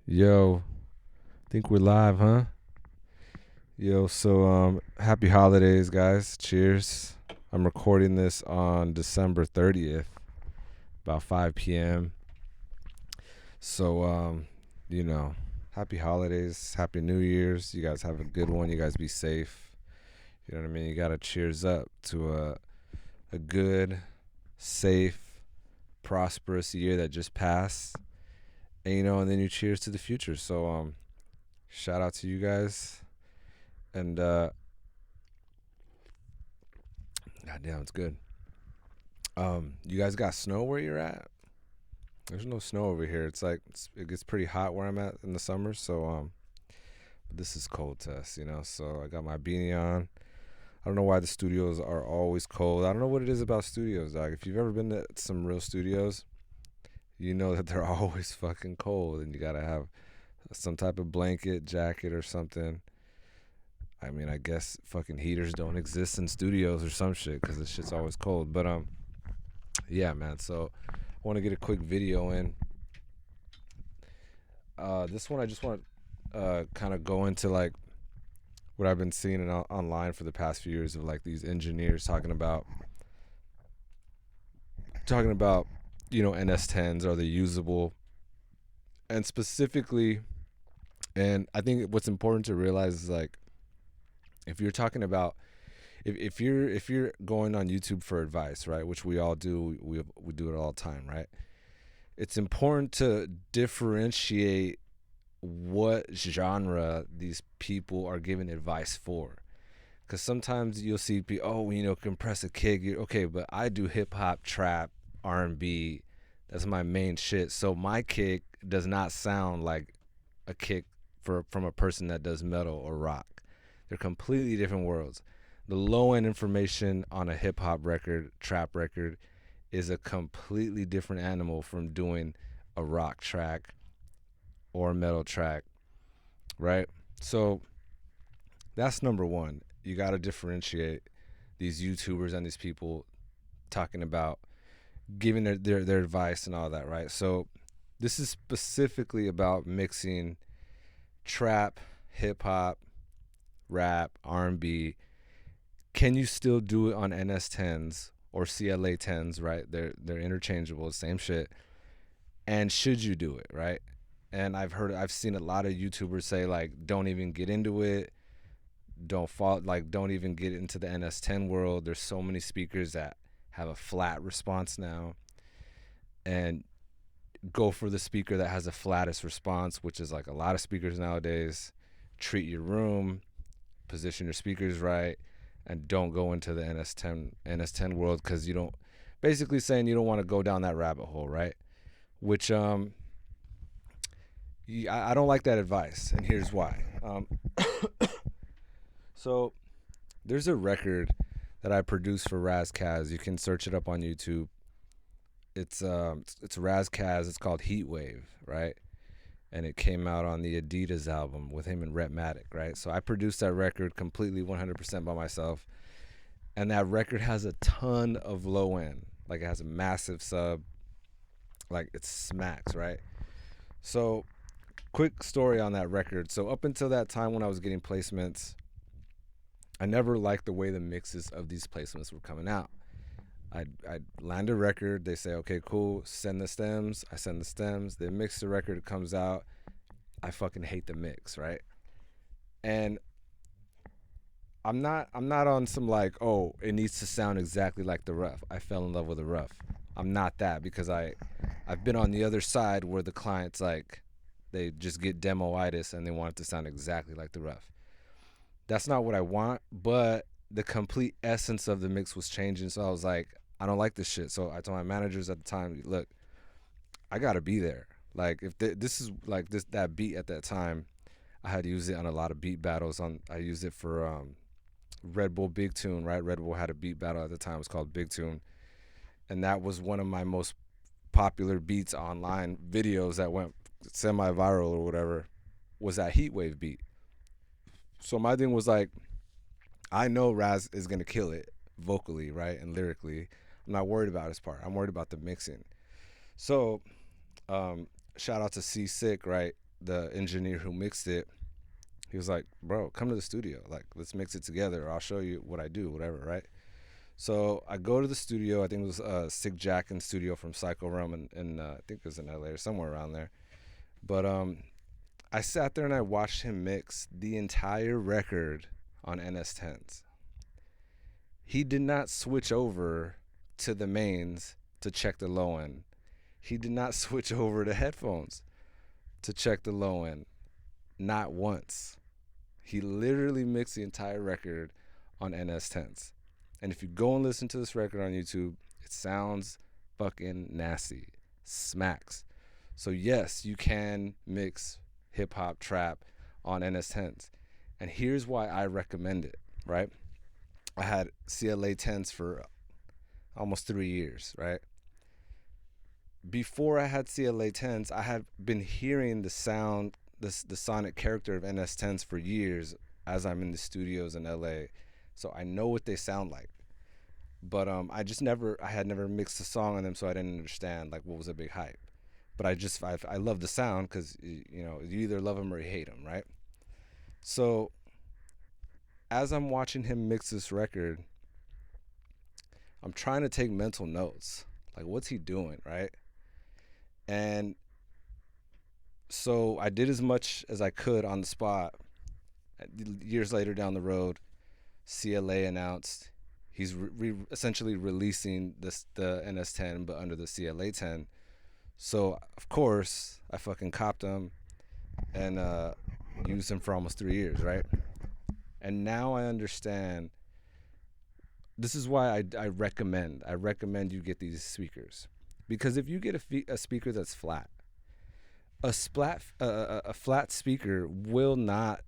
Yo, think we're live, huh? Yo, so happy holidays, guys. Cheers. I'm recording this on December 30th, about 5 p.m. So happy holidays, happy New Year's. You guys have a good one. You guys be safe. You know what I mean? You got to cheers up to a good, safe, prosperous year that just passed. And then you cheers to the future. So shout out to you guys. And goddamn, it's good. You guys got snow where you're at? There's no snow over here. It gets pretty hot where I'm at in the summer, so this is cold to us, So I got my beanie on. I don't know why the studios are always cold. I don't know what it is about studios, dog. If you've ever been to some real studios, you know that they're always fucking cold, and you gotta have some type of blanket, jacket, or something. I mean, I guess fucking heaters don't exist in studios or some shit because the shit's always cold. But yeah, man. So I want to get a quick video in. This one I just want to kind of go into like what I've been seeing online for the past few years of like these engineers talking about NS-10s, are they usable, and specifically, and I think what's important to realize is like if you're talking about if you're going on YouTube for advice, right, which we all do, we do it all the time, right? It's important to differentiate what genre these people are giving advice for, because sometimes you'll see people, compress a kick. Okay, but I do hip hop, trap, R&B. That's my main shit. So my kick does not sound like a kick from a person that does metal or rock. They're completely different worlds. The low end information on a hip hop record, trap record, is a completely different animal from doing a rock track or a metal track, right? So that's number one. You got to differentiate these YouTubers and these people talking about giving their advice and all that, right? So this is specifically about mixing trap, hip hop, rap, R&B. Can you still do it on NS-10s or CLA-10s, right? They're interchangeable, same shit. And should you do it, right? And I've seen a lot of YouTubers say like, don't even get into it. Don't even get into the NS-10 world. There's so many speakers that have a flat response now, and go for the speaker that has the flattest response, which is like a lot of speakers nowadays. Treat your room, position your speakers right, and don't go into the NS-10 world, because you don't, basically saying you don't want to go down that rabbit hole, right? Which I don't like that advice, and here's why. So there's a record that I produced for Raz Kaz. You can search it up on YouTube. It's Raz Kaz. It's called Heat Wave, right? And it came out on the Adidas album with him and Rhett, right? So I produced that record completely 100% by myself. And that record has a ton of low end. Like, it has a massive sub. Like, it smacks, right? So quick story on that record. So up until that time when I was getting placements, I never liked the way the mixes of these placements were coming out. I'd land a record. They say, okay, cool, send the stems. I send the stems. They mix the record. It comes out. I fucking hate the mix, right? And I'm not on some like, oh, it needs to sound exactly like the rough. I fell in love with the rough. I'm not that, because I've been on the other side where the clients, like, they just get demo-itis and they want it to sound exactly like the rough. That's not what I want, but the complete essence of the mix was changing. So I was like, I don't like this shit. So I told my managers at the time, look, I gotta be there. Like, if this is like that beat at that time, I had used it on a lot of beat battles. I used it for Red Bull Big Tune, right? Red Bull had a beat battle at the time. It was called Big Tune, and that was one of my most popular beats online videos that went semi-viral or whatever. Was that Heatwave beat? So my thing was like, I know Raz is gonna kill it vocally, right, and lyrically. I'm not worried about his part. I'm worried about the mixing. So, shout out to C Sick, right? the engineer who mixed it, he was like, bro, come to the studio, like let's mix it together, or I'll show you what I do, whatever, right? So I go to the studio. I think it was Sig Jack and studio from Psycho Realm, and I think it was in LA or somewhere around there. But I sat there and I watched him mix the entire record on NS-10s. He did not switch over to the mains to check the low end. He did not switch over to headphones to check the low end. Not once. He literally mixed the entire record on NS-10s. And if you go and listen to this record on YouTube, it sounds fucking nasty. Smacks. So yes, you can mix hip hop trap on NS-10s. And here's why I recommend it, right? I had CLA-10s for almost 3 years, right? Before I had CLA-10s, I had been hearing the sound, the sonic character of NS-10s for years as I'm in the studios in LA. So I know what they sound like. But I had never mixed a song on them, so I didn't understand like what was a big hype. But I love the sound because you either love them or you hate them, right? So as I'm watching him mix this record, I'm trying to take mental notes, like what's he doing, right? And so I did as much as I could on the spot. Years later down the road, CLA announced he's essentially releasing the NS-10 but under the CLA-10. So of course I fucking copped them and used them for almost 3 years, right? And now I understand. This is why I recommend you get these speakers, because if you get a speaker that's flat, a flat speaker will not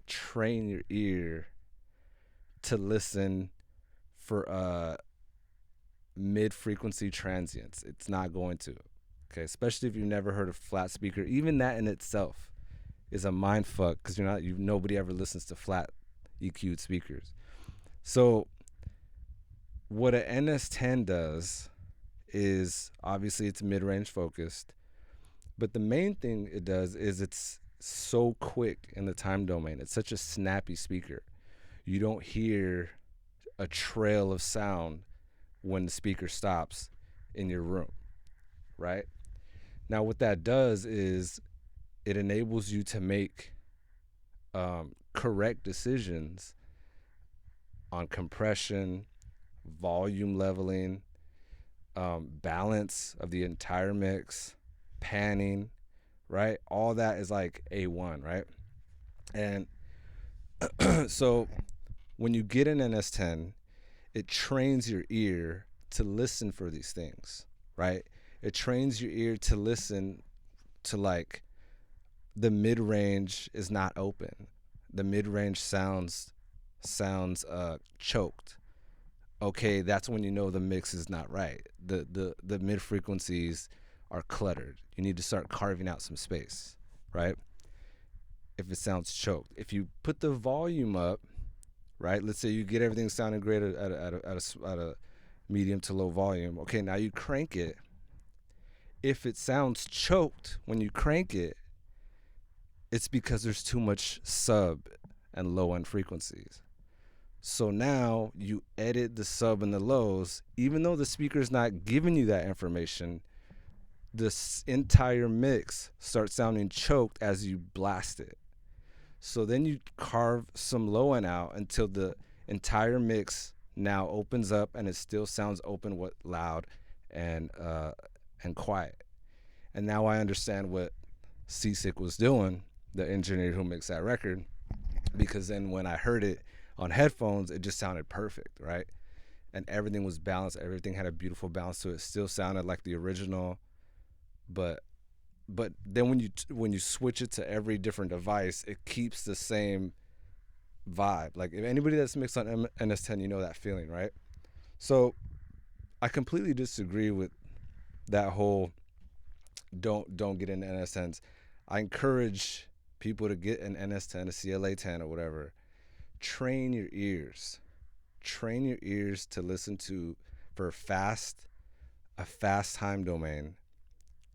train your ear to listen for mid frequency transients. It's not going to. Okay, especially if you've never heard of flat speaker. Even that in itself is a mind fuck, because nobody ever listens to flat EQ'd speakers. So what an NS-10 does is, obviously it's mid-range focused, but the main thing it does is it's so quick in the time domain. It's such a snappy speaker. You don't hear a trail of sound when the speaker stops in your room, right? Now what that does is it enables you to make correct decisions on compression, volume leveling, balance of the entire mix, panning, right? All that is like A1, right? And so when you get an NS-10, it trains your ear to listen for these things, right? It trains your ear to listen to, like, the mid-range is not open. The mid-range sounds choked. Okay, that's when you know the mix is not right. The mid frequencies are cluttered. You need to start carving out some space, right? If it sounds choked. If you put the volume up, right? Let's say you get everything sounding great at a medium to low volume. Okay, now you crank it. If it sounds choked when you crank it, it's because there's too much sub and low end frequencies. So now you edit the sub and the lows, even though the speaker's not giving you that information. This entire mix starts sounding choked as you blast it. So then you carve some low end out until the entire mix now opens up and it still sounds open, loud and quiet. And now I understand what Seasick was doing, the engineer who mixed that record, because then when I heard it on headphones, it just sounded perfect, right? And everything was balanced. Everything had a beautiful balance to it. It still sounded like the original, but then when you switch it to every different device, it keeps the same vibe. Like, if anybody that's mixed on NS-10, you know that feeling, right? So I completely disagree with that whole don't get into NS-10s. I encourage people to get an NS-10, a CLA-10 or whatever. Train your ears to listen to, for a fast time domain,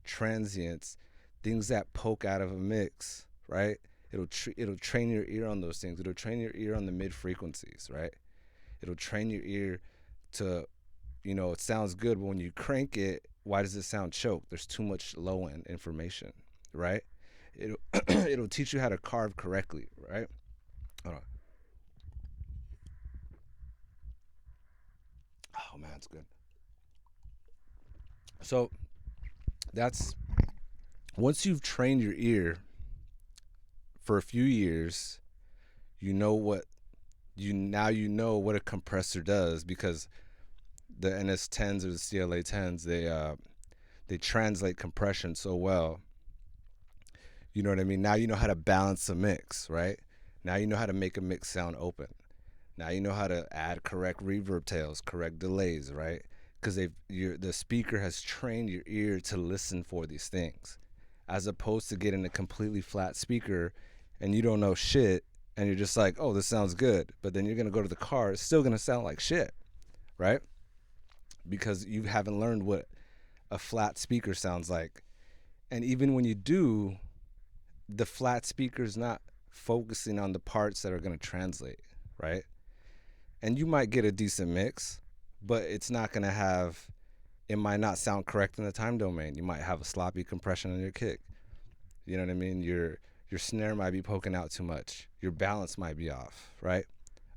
transients things that poke out of a mix, right? It'll train your ear on those things. It'll train your ear on the mid frequencies, right? It'll train your ear to, it sounds good, but when you crank it, why does it sound choked? There's too much low end information, right? It'll it'll teach you how to carve correctly, right? Hold on. Oh man, it's good. So that's once you've trained your ear for a few years, you know what you know what a compressor does, because the NS-10s or the CLA-10s, they translate compression so well. You know what I mean? Now you know how to balance a mix, right? Now you know how to make a mix sound open. Now you know how to add correct reverb tails, correct delays, right? Because the speaker has trained your ear to listen for these things, as opposed to getting a completely flat speaker and you don't know shit, and you're just like, oh, this sounds good, but then you're gonna go to the car, it's still gonna sound like shit, right? Because you haven't learned what a flat speaker sounds like. And even when you do, the flat speaker's not focusing on the parts that are going to translate, right? And you might get a decent mix, but it's not going to have, it might not sound correct in the time domain. You might have a sloppy compression on your kick. You know what I mean? Your snare might be poking out too much. Your balance might be off, right?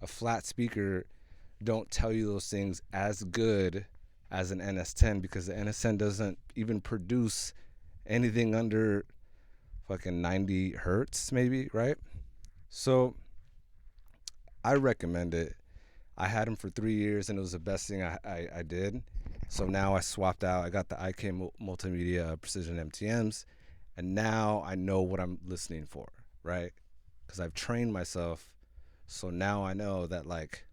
A flat speaker don't tell you those things as good as an NS-10, because the NS-10 doesn't even produce anything under fucking 90 hertz maybe, right? So I recommend it. I had them for 3 years and it was the best thing I did. So now I swapped out. I got the IK Multimedia Precision MTMs, and now I know what I'm listening for, right? Because I've trained myself. So now I know that, like,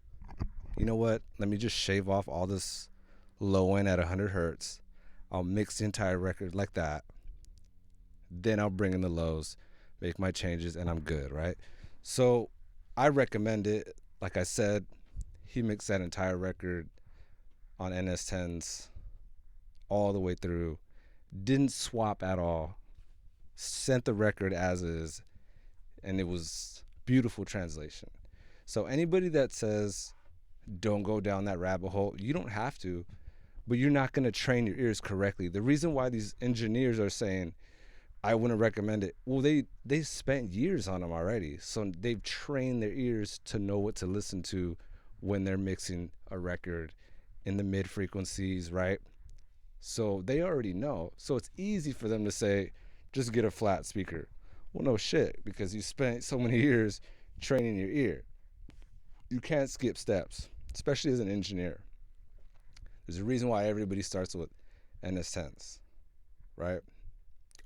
you know what? Let me just shave off all this low end at 100 hertz. I'll mix the entire record like that. Then I'll bring in the lows, make my changes, and I'm good, right? So I recommend it. Like I said, he mixed that entire record on NS-10s all the way through. Didn't swap at all. Sent the record as is, and it was beautiful translation. So anybody that says don't go down that rabbit hole, you don't have to, but you're not going to train your ears correctly. The reason why these engineers are saying I wouldn't recommend it, well, they spent years on them already, so they've trained their ears to know what to listen to when they're mixing a record in the mid frequencies, right? So they already know. So it's easy for them to say, just get a flat speaker. Well, no shit, because you spent so many years training your ear. You can't skip steps, especially as an engineer. There's a reason why everybody starts with NS-10s, right?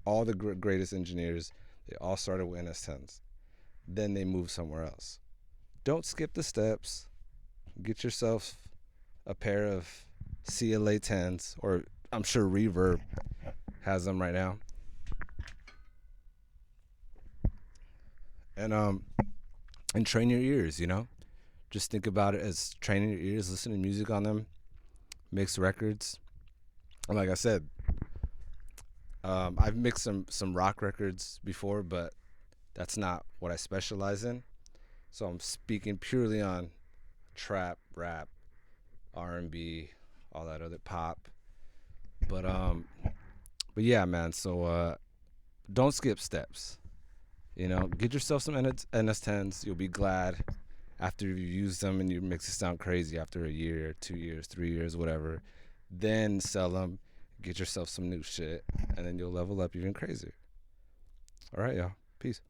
All the greatest engineers, they all started with NS-10s. Then they move somewhere else. Don't skip the steps. Get yourself a pair of CLA-10s, or I'm sure Reverb has them right now. And train your ears, Just think about it as training your ears, listen to music on them, mix records. And like I said, I've mixed some rock records before, but that's not what I specialize in. So I'm speaking purely on trap, rap, R&B, all that other pop. But yeah, man. So don't skip steps. Get yourself some NS-10s. You'll be glad after you use them and you makes it sound crazy after a year, 2 years, 3 years, whatever. Then sell them, get yourself some new shit, and then you'll level up even crazier. All right, y'all. Peace.